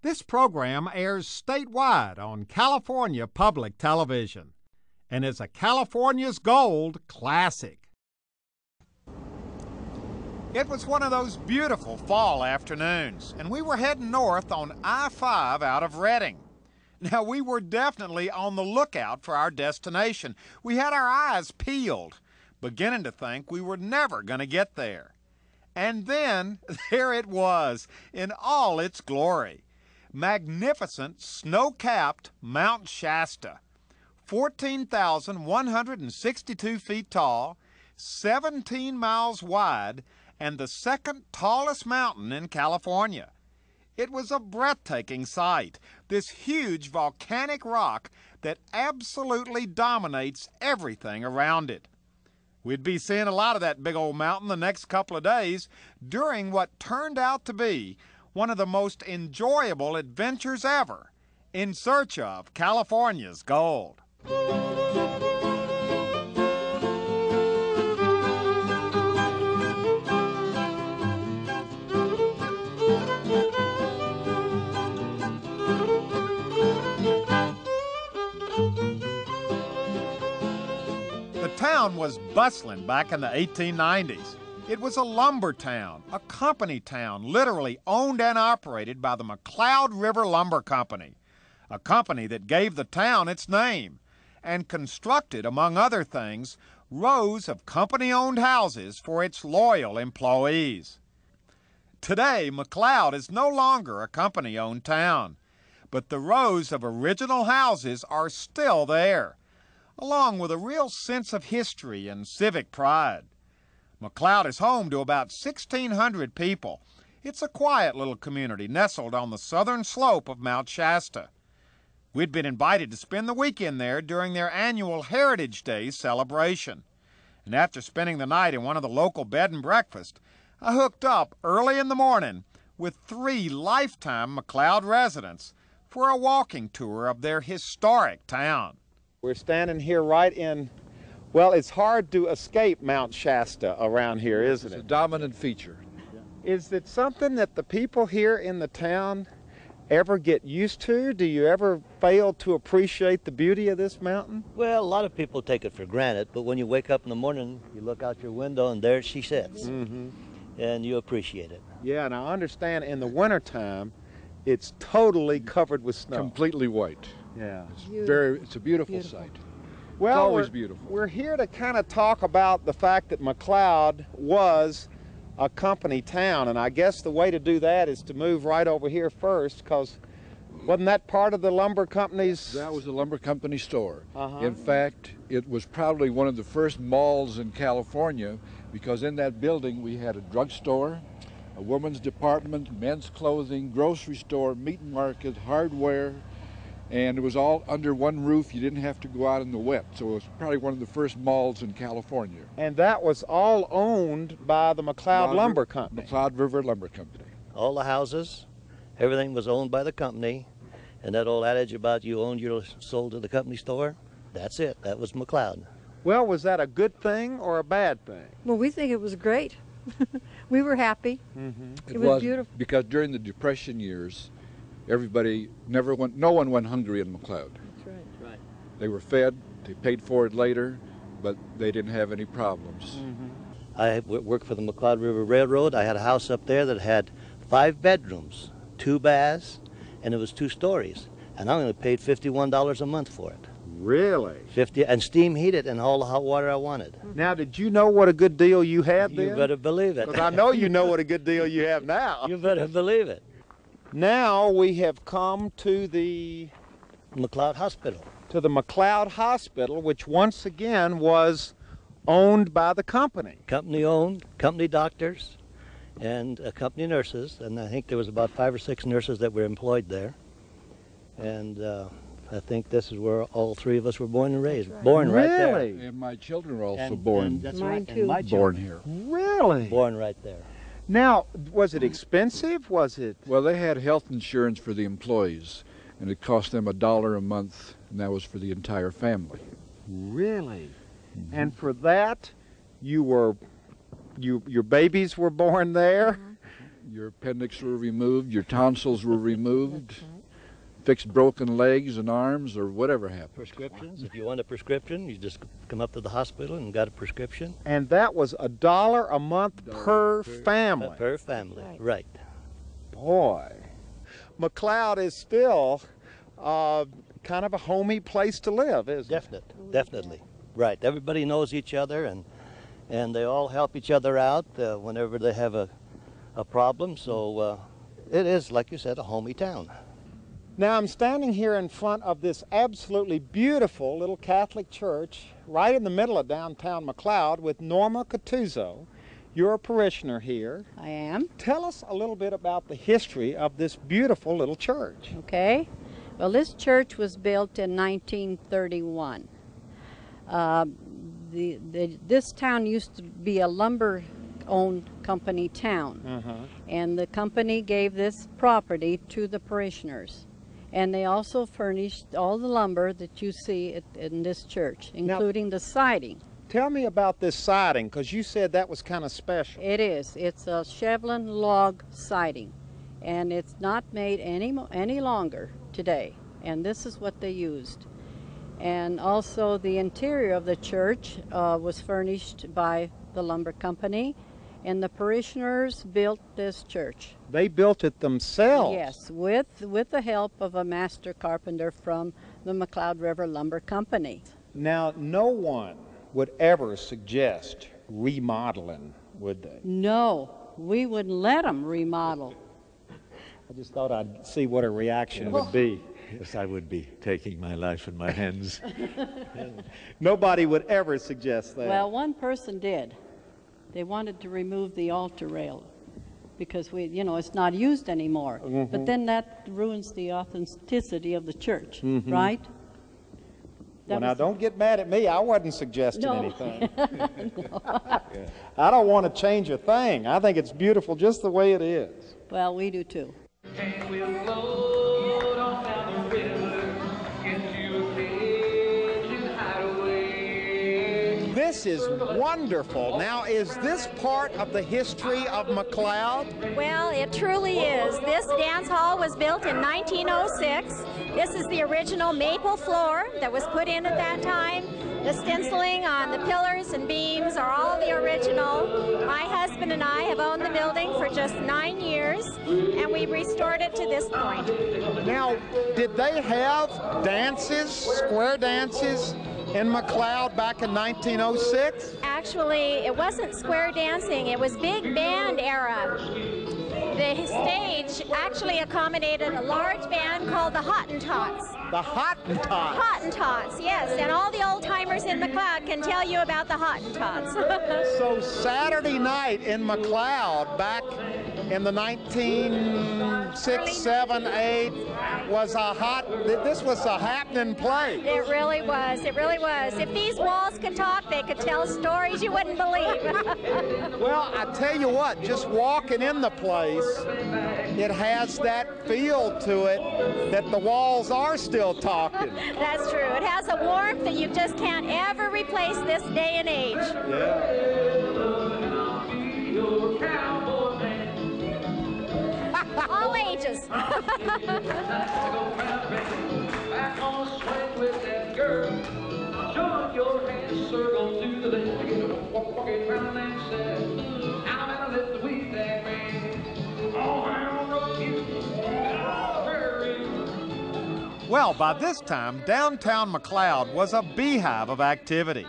This program airs statewide on California Public Television and is a California's Gold classic. It was one of those beautiful fall afternoons, and we were heading north on I-5 out of Redding. Now, we were definitely on the lookout for our destination. We had our eyes peeled, beginning to think we were never going to get there. And then, there it was, in all its glory. Magnificent, snow-capped Mount Shasta. 14,162 feet tall, 17 miles wide, and the second tallest mountain in California. It was a breathtaking sight, this huge volcanic rock that absolutely dominates everything around it. We'd be seeing a lot of that big old mountain the next couple of days during what turned out to be one of the most enjoyable adventures ever in search of California's gold. The town was bustling back in the 1890s. It was a lumber town, a company town, literally owned and operated by the McCloud River Lumber Company, a company that gave the town its name and constructed, among other things, rows of company-owned houses for its loyal employees. Today, McCloud is no longer a company-owned town, but the rows of original houses are still there, along with a real sense of history and civic pride. McCloud is home to about 1,600 people. It's a quiet little community nestled on the southern slope of Mount Shasta. We'd been invited to spend the weekend there during their annual Heritage Day celebration. And after spending the night in one of the local bed and breakfast, I hooked up early in the morning with 3 lifetime McCloud residents for a walking tour of their historic town. We're standing here right in, well, it's hard to escape Mount Shasta around here, isn't it? It's a dominant feature. Is it something that the people here in the town ever get used to? Do you ever fail to appreciate the beauty of this mountain? Well, a lot of people take it for granted, but when you wake up in the morning, you look out your window and there she sits, and you appreciate it. Yeah, and I understand in the wintertime, it's totally covered with snow. Completely white. Yeah. It's a beautiful sight. Well, it's always beautiful. We're here to kind of talk about the fact that McCloud was a company town, and I guess the way to do that is to move right over here first, because wasn't that part of the lumber company's? That was the lumber company store. In fact, it was probably one of the first malls in California, because in that building we had a drugstore, a women's department, men's clothing, grocery store, meat market, hardware, and it was all under one roof. You didn't have to go out in the wet, so it was probably one of the first malls in California. And that was all owned by the McCloud Lumber Company. McCloud River Lumber Company. All the houses, everything was owned by the company, and that old adage about you owned your soul to the company store, that's it. That was McCloud. Well, was that a good thing or a bad thing? Well, we think it was great. We were happy. It was beautiful. Because during the Depression years, no one went hungry in McCloud. That's right. They were fed, they paid for it later, but they didn't have any problems. I worked for the McCloud River Railroad. I had a house up there that had 5 bedrooms, 2 baths, and it was 2 stories. And I only paid $51 a month for it. Really? 50, and steam heated and all the hot water I wanted. Now, did you know what a good deal you had then? You better believe it. Because I know you know what a good deal you have now. You better believe it. Now we have come to the McCloud Hospital. To the McCloud Hospital, which once again was owned by the company. Company owned, company doctors, and company nurses, and I think there was about 5 or 6 nurses that were employed there. And I think this is where all 3 of us were born and raised. Right. Born right there. Really? And my children were also born. That's Mine right. too. And my Born children. here. Really? Born right there. Now, was it expensive? Was it? Well, they had health insurance for the employees, and it cost them $1 a month, and that was for the entire family. Really? And for that, your babies were born there? Your appendix were removed, your tonsils were removed, fixed broken legs and arms, or whatever happened. Prescriptions. If you want a prescription, you just come up to the hospital and got a prescription. And that was $1 a month per family. Per family, right. Boy, McCloud is still kind of a homey place to live, isn't it? Definitely. Right. Everybody knows each other, and they all help each other out whenever they have a problem. So it is, like you said, a homey town. Now I'm standing here in front of this absolutely beautiful little Catholic church right in the middle of downtown McCloud with Norma Catuzzo. You're a parishioner here. I am. Tell us a little bit about the history of this beautiful little church. Okay. Well, this church was built in 1931. This town used to be a lumber-owned company town, and the company gave this property to the parishioners. And they also furnished all the lumber that you see in this church, including the siding. Tell me about this siding, because you said that was kind of special. It is. It's a Shevlin log siding, and it's not made any longer today. And this is what they used. And also the interior of the church was furnished by the lumber company, and the parishioners built this church. They built it themselves? Yes, with the help of a master carpenter from the McCloud River Lumber Company. Now, no one would ever suggest remodeling, would they? No, we wouldn't let them remodel. I just thought I'd see what a reaction would be. Yes, I would be taking my life in my hands. Nobody would ever suggest that. Well, one person did. They wanted to remove the altar rail because it's not used anymore. But then that ruins the authenticity of the church, right? Well, now don't get mad at me. I wasn't suggesting anything. No. I don't want to change a thing. I think it's beautiful just the way it is. Well, we do too. This is wonderful. Now, is this part of the history of McCloud? Well, it truly is. This dance hall was built in 1906. This is the original maple floor that was put in at that time. The stenciling on the pillars and beams are all the original. My husband and I have owned the building for just 9 years, and we restored it to this point. Now, did they have dances, square dances, in McCloud back in 1906? Actually, it wasn't square dancing. It was big band era. The stage actually accommodated a large band called the Hottentots. The Hottentots? Hottentots, yes. And all the old-timers in McCloud can tell you about the Hottentots. So Saturday night in McCloud back in the 1906, 7, 8 was this was a happening place. It really was. It really was. If these walls could talk, they could tell stories you wouldn't believe. Well, I tell you what, just walking in the place, it has that feel to it that the walls are still talking. That's true. It has a warmth that you just can't ever replace this day and age. Yeah. All ages. Well, by this time, downtown McCloud was a beehive of activity.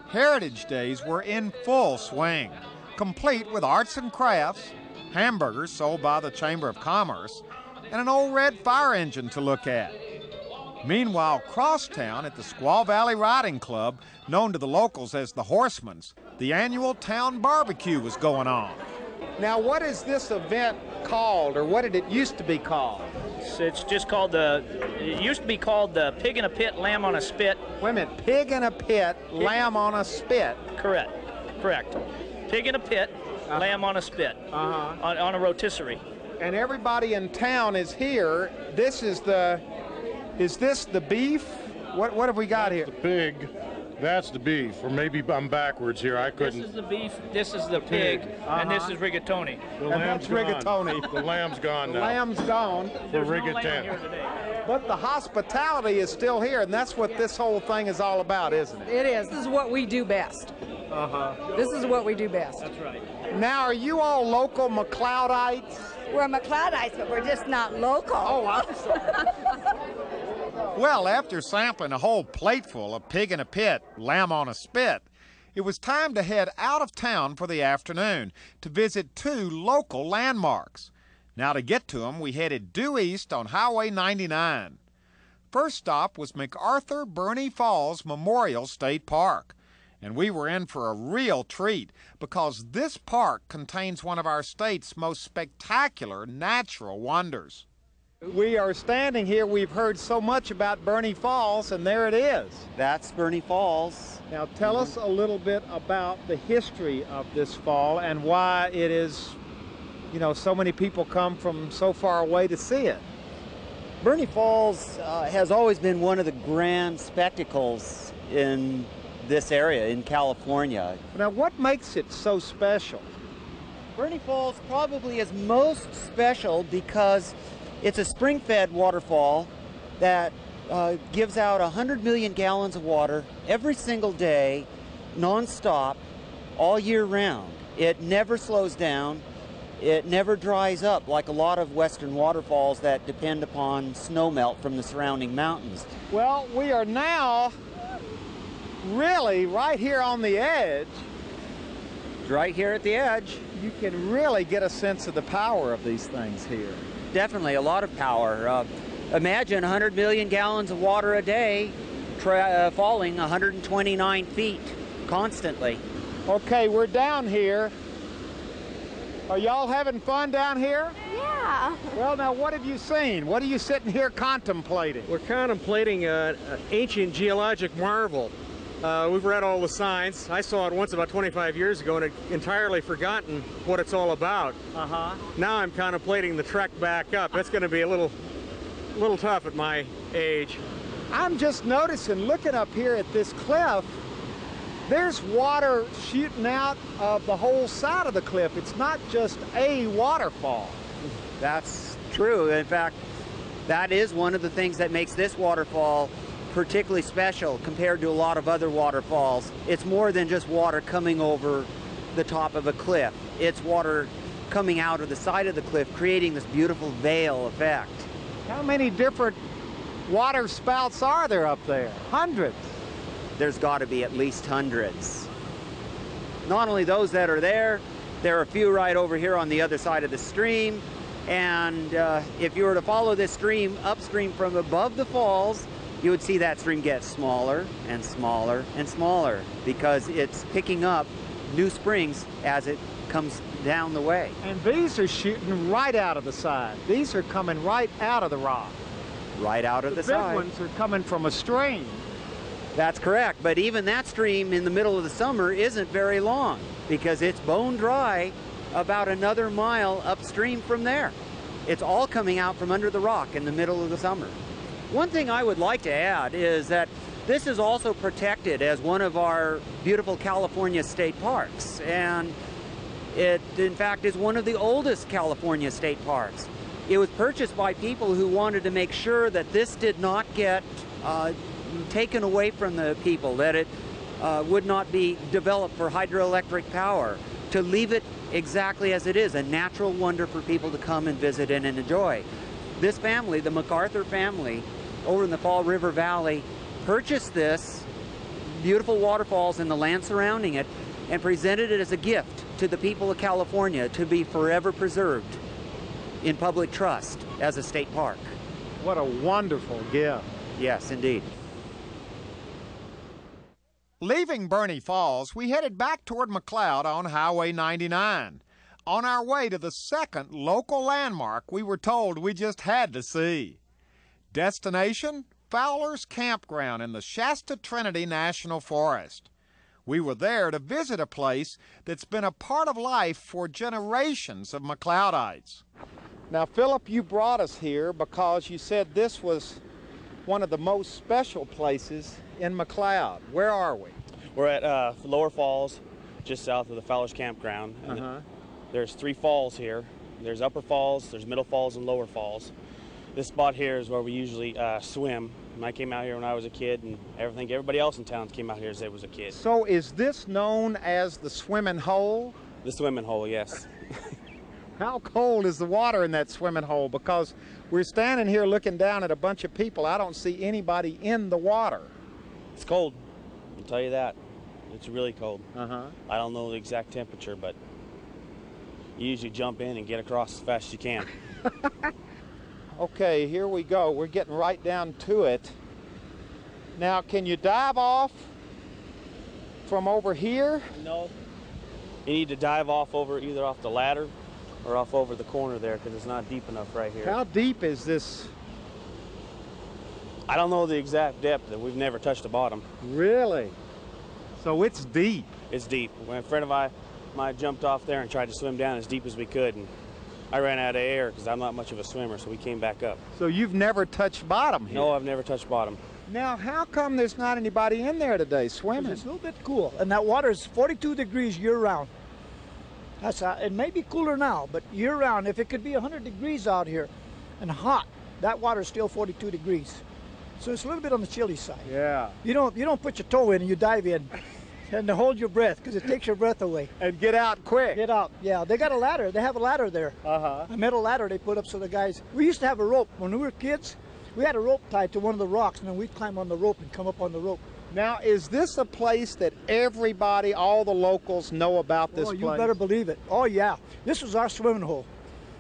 Heritage Days were in full swing, complete with arts and crafts, hamburgers sold by the Chamber of Commerce, and an old red fire engine to look at. Meanwhile, crosstown at the Squaw Valley Riding Club, known to the locals as the Horsemans, the annual town barbecue was going on. Now, what is this event called, or what did it used to be called? It's just called it used to be called the Pig in a Pit, Lamb on a Spit. Wait a minute, Pig in a Pit, Lamb on a Spit. Correct. Pig in a pit, lamb on a spit, on a rotisserie. And everybody in town is here. Is this the beef? What have we got here? The pig. That's the beef, or maybe I'm backwards here. I couldn't. This is the beef, this is the pig, and this is rigatoni. The And that's rigatoni. The lamb's gone The now. lamb's gone. There's no rigatoni. lamb here today. But the hospitality is still here, and that's what this whole thing is all about, isn't it? It is. This is what we do best. This is what we do best. That's right. Now, are you all local McCloudites? We're McCloudites, but we're just not local. Oh, I'm sorry. Well, after sampling a whole plateful of pig in a pit, lamb on a spit, it was time to head out of town for the afternoon to visit 2 local landmarks. Now, to get to them, we headed due east on Highway 99. First stop was McArthur-Burney Falls Memorial State Park. And we were in for a real treat because this park contains one of our state's most spectacular natural wonders. We are standing here. We've heard so much about Burney Falls, and there it is. That's Burney Falls. Now tell us a little bit about the history of this fall and why it is, you know, so many people come from so far away to see it. Burney Falls has always been one of the grand spectacles in this area in California. Now what makes it so special? Burney Falls probably is most special because it's a spring-fed waterfall that gives out 100 million gallons of water every single day, non-stop, all year round. It never slows down. It never dries up like a lot of western waterfalls that depend upon snowmelt from the surrounding mountains. Well, we are now really right here on the edge. Right here at the edge. You can really get a sense of the power of these things here. Definitely a lot of power. Imagine 100 million gallons of water a day falling 129 feet constantly. Okay, we're down here. Are y'all having fun down here? Yeah. Well, now what have you seen? What are you sitting here contemplating? We're contemplating an ancient geologic marvel. We've read all the signs. I saw it once about 25 years ago and had entirely forgotten what it's all about. Now I'm contemplating the trek back up. It's going to be a little tough at my age. I'm just noticing, looking up here at this cliff, there's water shooting out of the whole side of the cliff. It's not just a waterfall. That's true. In fact, that is one of the things that makes this waterfall particularly special compared to a lot of other waterfalls. It's more than just water coming over the top of a cliff. It's water coming out of the side of the cliff, creating this beautiful veil effect. How many different water spouts are there up there? Hundreds. There's got to be at least hundreds. Not only those that are there are a few right over here on the other side of the stream. And if you were to follow this stream upstream from above the falls, you would see that stream get smaller and smaller and smaller because it's picking up new springs as it comes down the way. And these are shooting right out of the side. These are coming right out of the rock. Right out of the side. The big ones are coming from a stream. That's correct, but even that stream in the middle of the summer isn't very long because it's bone dry about another mile upstream from there. It's all coming out from under the rock in the middle of the summer. One thing I would like to add is that this is also protected as one of our beautiful California state parks, and it in fact is one of the oldest California state parks. It was purchased by people who wanted to make sure that this did not get taken away from the people, that it would not be developed for hydroelectric power, to leave it exactly as it is, a natural wonder for people to come and visit and enjoy. This family, the McArthur family, over in the Fall River Valley, purchased this beautiful waterfalls and the land surrounding it and presented it as a gift to the people of California to be forever preserved in public trust as a state park. What a wonderful gift. Yes, indeed. Leaving Burney Falls, we headed back toward McCloud on Highway 99. On our way to the second local landmark we were told we just had to see. Destination, Fowlers Campground in the Shasta-Trinity National Forest. We were there to visit a place that's been a part of life for generations of McCloudites. Now, Philip, you brought us here because you said this was one of the most special places in McCloud. Where are we? We're at Lower Falls, just south of the Fowlers Campground. There's 3 falls here. There's Upper Falls, there's Middle Falls, and Lower Falls. This spot here is where we usually swim. And I came out here when I was a kid, and everybody else in town came out here as they was a kid. So is this known as the swimming hole? The swimming hole, yes. How cold is the water in that swimming hole? Because we're standing here looking down at a bunch of people. I don't see anybody in the water. It's cold, I'll tell you that. It's really cold. I don't know the exact temperature, but you usually jump in and get across as fast as you can. Okay, here we go. We're getting right down to it. Now, can you dive off from over here? No. You need to dive off either off the ladder or off over the corner there, because it's not deep enough right here. How deep is this? I don't know the exact depth. We've never touched the bottom. Really? So it's deep? It's deep. When a friend of mine jumped off there and tried to swim down as deep as we could, and I ran out of air because I'm not much of a swimmer, so we came back up. So you've never touched bottom here? No, I've never touched bottom. Now, how come there's not anybody in there today swimming? It's a little bit cool, and that water is 42 degrees year-round. It may be cooler now, but year-round, if it could be 100 degrees out here and hot, that water is still 42 degrees. So it's a little bit on the chilly side. Yeah. You don't put your toe in and you dive in and hold your breath, because it takes your breath away. And get out quick. Get out. Yeah, they got a ladder. They have a ladder there. A metal ladder they put up so the guys. We used to have a rope when we were kids. We had a rope tied to one of the rocks, and then we'd climb on the rope and come up on the rope. Now, is this a place that everybody, all the locals, know about this place? Oh, you better believe it. Oh, yeah. This was our swimming hole.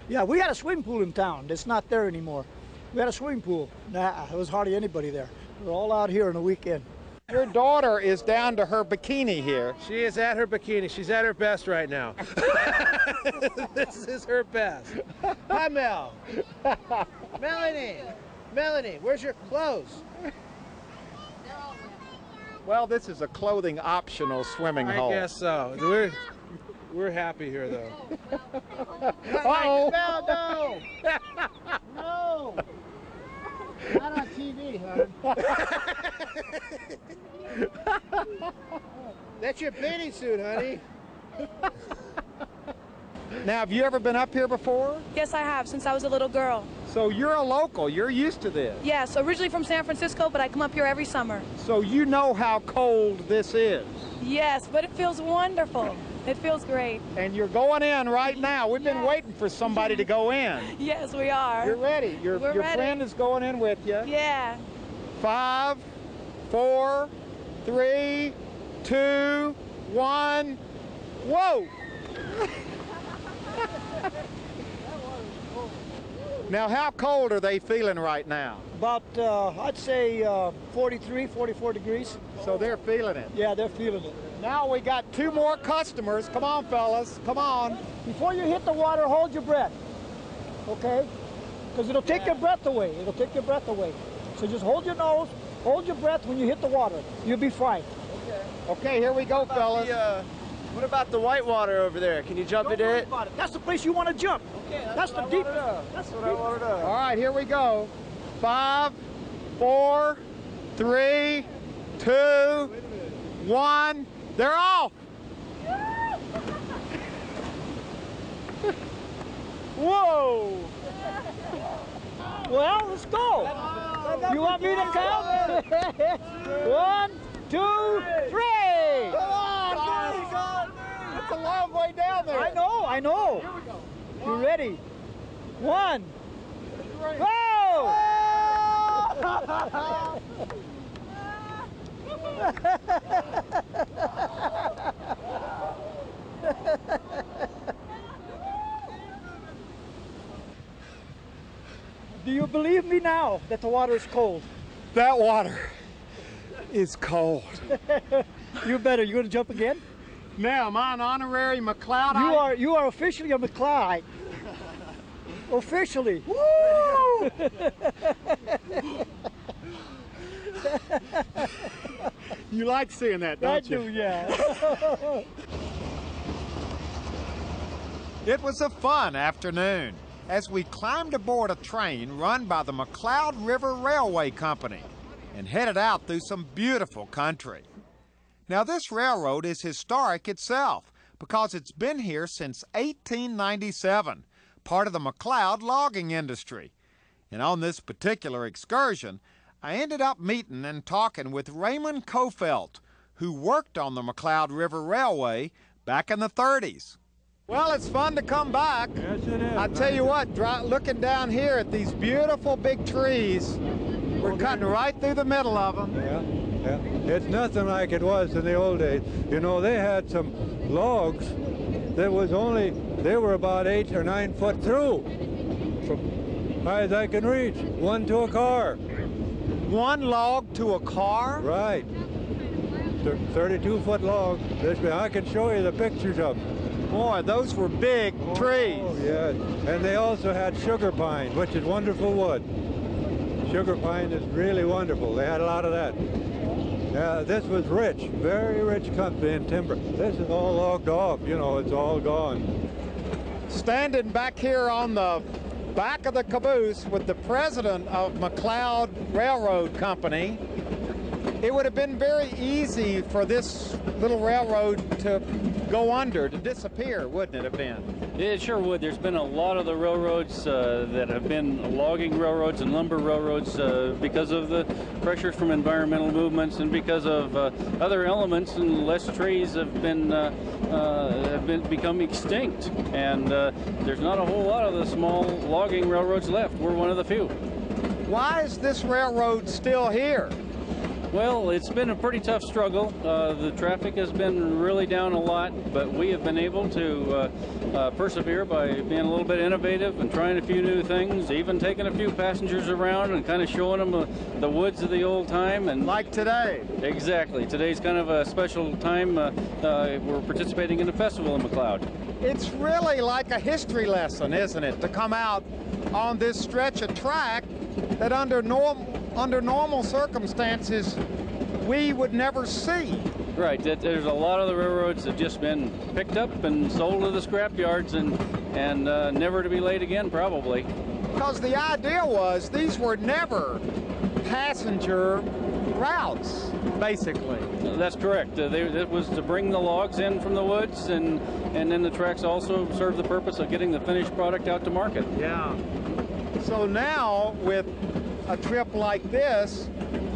Yeah, we had a swimming pool in town. It's not there anymore. We had a swimming pool. Nah, there was hardly anybody there. We're all out here on the weekend. Your daughter is down to her bikini here. She is at her bikini. She's at her best right now. This is her best. Hi, Mel. Melanie, where's your clothes? Well, this is a clothing optional swimming hole. I guess so. We're happy here, though. Uh-oh. No! No! Not on TV, hon. That's your bathing suit, honey. Now, have you ever been up here before? Yes, I have, since I was a little girl. So you're a local. You're used to this. Yes, originally from San Francisco, but I come up here every summer. So you know how cold this is. Yes, but it feels wonderful. It feels great. And you're going in right now. We've been waiting for somebody to go in. Yes, we are. You're ready. Your ready. Friend is going in with you. Yeah. 5, 4, 3, 2, 1. Whoa! Now, how cold are they feeling right now? About, I'd say 43, 44 degrees. So they're feeling it? Yeah, they're feeling it. Now we got 2 more customers. Come on, fellas. Come on. Before you hit the water, hold your breath. Okay? Because it'll take your breath away. It'll take your breath away. So just hold your nose, hold your breath when you hit the water. You'll be fine. Okay, here we go, fellas. What about the white water over there? Can you jump into it? That's the place you want to jump. Okay, that's the deepest. That's what I want to know. All right, here we go. 5, 4, 3, 2, 1. They're off. Whoa. Well, let's go. You want me to count? 1, 2, 3. Come on, it's a long way down there. I know. Here we go. You ready? 1. Go! Do you believe me now that the water is cold? That water is cold. You better. You going to jump again? Now, am I an honorary McCloudite? You are officially a McCloudite. Officially. Woo! You like seeing that, don't you? I do, yeah. It was a fun afternoon. as we climbed aboard a train run by the McCloud River Railway Company and headed out through some beautiful country. Now, this railroad is historic itself because it's been here since 1897, part of the McCloud logging industry. And on this particular excursion, I ended up meeting and talking with Raymond Kofelt, who worked on the McCloud River Railway back in the 30s. Well, it's fun to come back. Yes, it is. I tell you what, looking down here at these beautiful big trees, we're cutting right through the middle of them. Yeah, yeah. It's nothing like it was in the old days. You know, they had some logs that they were about 8 or 9 foot through, from high as I can reach, one to a car. One log to a car? Right. 32-foot log. I can show you the pictures of them. Boy, those were big trees. Oh, yeah. And they also had sugar pine, which is wonderful wood. Sugar pine is really wonderful. They had a lot of that. Yeah, this was rich, very rich country in timber. This is all logged off, you know, it's all gone. Standing back here on the back of the caboose with the president of McCloud Railroad Company, it would have been very easy for this little railroad to go under, to disappear, wouldn't it have been? It sure would. There's been a lot of the railroads that have been logging railroads and lumber railroads because of the pressure from environmental movements and because of other elements, and less trees have become extinct. And there's not a whole lot of the small logging railroads left. We're one of the few. Why is this railroad still here? Well, it's been a pretty tough struggle. The traffic has been really down a lot, but we have been able to persevere by being a little bit innovative and trying a few new things, even taking a few passengers around and kind of showing them the woods of the old time. And like today. Exactly. Today's kind of a special time. We're participating in a festival in McCloud. It's really like a history lesson, isn't it, to come out on this stretch of track that under normal circumstances we would never see. Right. There's a lot of the railroads that have just been picked up and sold to the scrap yards and never to be laid again, probably. Because the idea was these were never passenger routes, basically. That's correct. It was to bring the logs in from the woods, and then the tracks also serve the purpose of getting the finished product out to market. Yeah. So now, with a trip like this,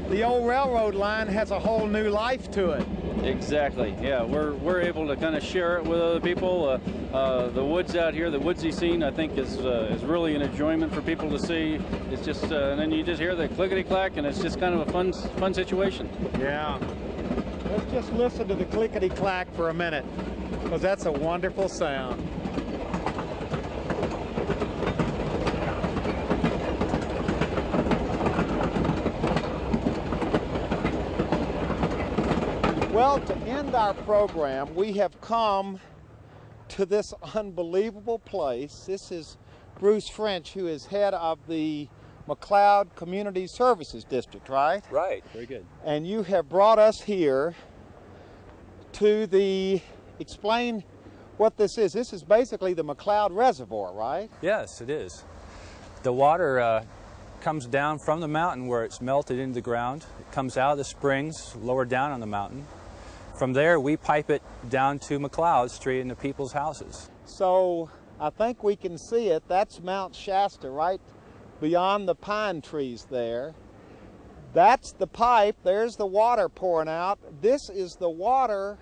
the old railroad line has a whole new life to it. Exactly. Yeah, we're able to kind of share it with other people. The woods out here, the woodsy scene, I think is really an enjoyment for people to see. It's just, and then you just hear the clickety-clack, and it's just kind of a fun situation. Yeah. Let's just listen to the clickety-clack for a minute, because that's a wonderful sound. Well, to end our program, we have come to this unbelievable place. This is Bruce French, who is head of the McCloud Community Services District, right? Right, very good. And you have brought us here to explain what this is. This is basically the McCloud Reservoir, right? Yes, it is. The water comes down from the mountain where it's melted into the ground. It comes out of the springs lower down on the mountain. From there, we pipe it down to McCloud, straight into people's houses. So I think we can see it. That's Mount Shasta right beyond the pine trees there. That's the pipe. There's the water pouring out. This is the water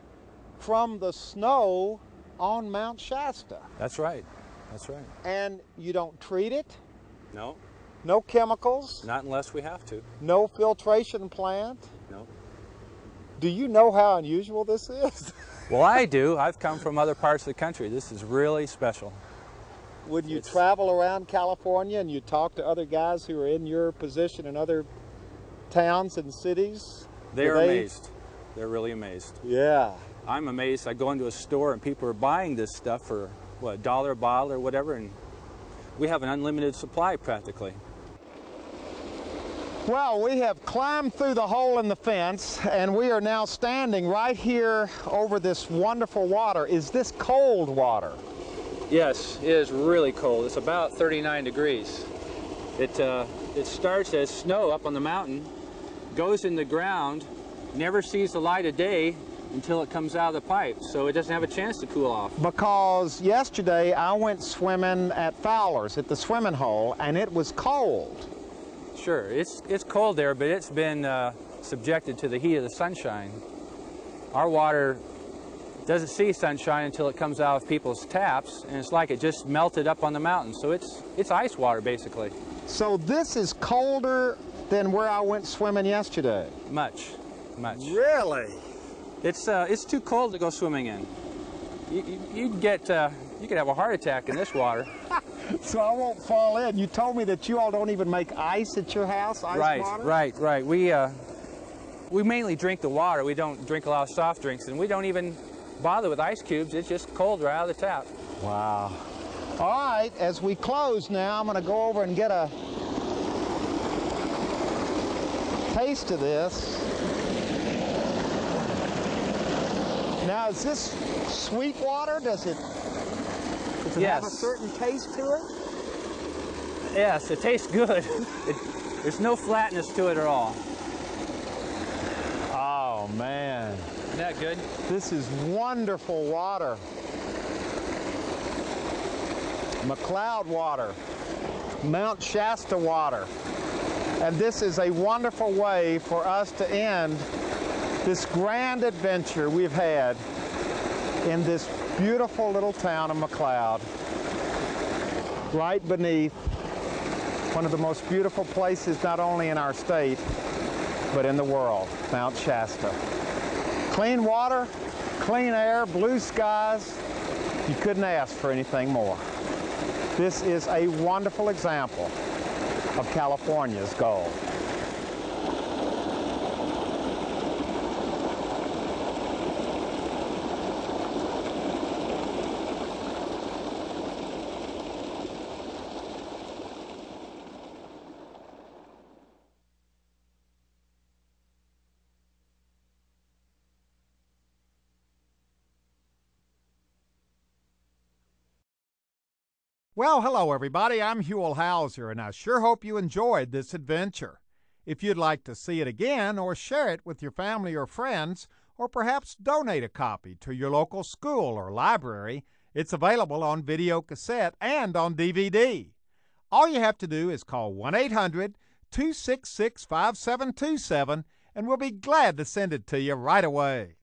from the snow on Mount Shasta. That's right. That's right. And you don't treat it? No. No chemicals? Not unless we have to. No filtration plant? No. Do you know how unusual this is? Well, I do. I've come from other parts of the country. This is really special. When you travel around California and you talk to other guys who are in your position in other towns and cities? They're amazed. They're really amazed. Yeah. I'm amazed. I go into a store and people are buying this stuff for, what, $1 a bottle or whatever, and we have an unlimited supply practically. Well, we have climbed through the hole in the fence, and we are now standing right here over this wonderful water. Is this cold water? Yes, it is really cold. It's about 39 degrees. It starts as snow up on the mountain, goes in the ground, never sees the light of day until it comes out of the pipe, so it doesn't have a chance to cool off. Because yesterday I went swimming at Fowlers at the swimming hole, and it was cold. Sure, it's cold there, but it's been subjected to the heat of the sunshine. Our water doesn't see sunshine until it comes out of people's taps, and it's like it just melted up on the mountain. So it's ice water, basically. So this is colder than where I went swimming yesterday? Much. Really? It's too cold to go swimming in. You could have a heart attack in this water. So I won't fall in. You told me that you all don't even make ice at your house, ice water? Right. We mainly drink the water. We don't drink a lot of soft drinks, and we don't even bother with ice cubes. It's just cold right out of the tap. Wow. All right, as we close now, I'm going to go over and get a taste of this. Now, is this sweet water? Does it have a certain taste to it? Yes, it tastes good. There's no flatness to it at all. Oh, man. Isn't that good? This is wonderful water. McCloud water, Mount Shasta water. And this is a wonderful way for us to end this grand adventure we've had in this beautiful little town of McCloud, right beneath one of the most beautiful places not only in our state, but in the world, Mount Shasta. Clean water, clean air, blue skies. You couldn't ask for anything more. This is a wonderful example of California's gold. Well, hello everybody, I'm Huell Hauser, and I sure hope you enjoyed this adventure. If you'd like to see it again or share it with your family or friends, or perhaps donate a copy to your local school or library, it's available on video cassette and on DVD. All you have to do is call 1-800-266-5727, and we'll be glad to send it to you right away.